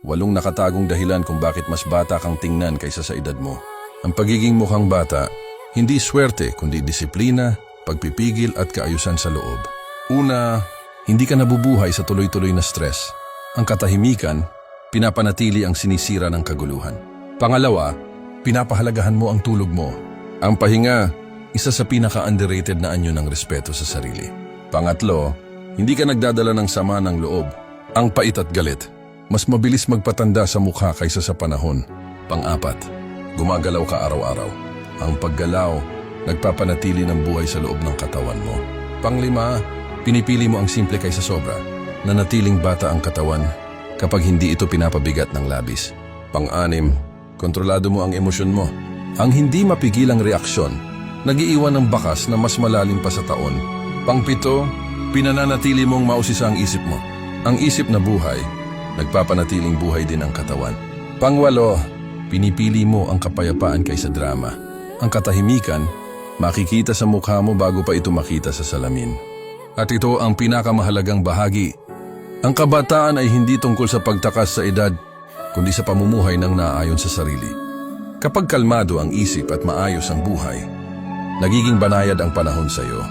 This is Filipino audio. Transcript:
8 nakatagong dahilan kung bakit mas bata kang tingnan kaysa sa edad mo. Ang pagiging mukhang bata, hindi swerte kundi disiplina, pagpipigil at kaayusan sa loob. Una, hindi ka nabubuhay sa tuloy-tuloy na stress. Ang katahimikan, pinapanatili ang sinisira ng kaguluhan. Pangalawa, pinapahalagahan mo ang tulog mo. Ang pahinga, isa sa pinaka-underrated na anyo ng respeto sa sarili. Pangatlo, hindi ka nagdadala ng sama ng loob. Ang pait at galit, mas mabilis magpatanda sa mukha kaysa sa panahon. Pang-apat, gumagalaw ka araw-araw. Ang paggalaw, nagpapanatili ng buhay sa loob ng katawan mo. Panglima, pinipili mo ang simple kaysa sobra. Nanatiling bata ang katawan kapag hindi ito pinapabigat ng labis. Pang-anim, kontrolado mo ang emosyon mo. Ang hindi mapigilang reaksyon, nag-iiwan ng bakas na mas malalim pa sa taon. Pang-pito, pinananatili mong mausisa ang isip mo. Ang isip na buhay, nagpapanatiling buhay din ang katawan. Pang-walo, pinipili mo ang kapayapaan kaysa drama. Ang katahimikan, makikita sa mukha mo bago pa ito makita sa salamin. At ito ang pinakamahalagang bahagi. Ang kabataan ay hindi tungkol sa pagtakas sa edad, kundi sa pamumuhay ng naaayon sa sarili. Kapag kalmado ang isip at maayos ang buhay, nagiging banayad ang panahon sa iyo.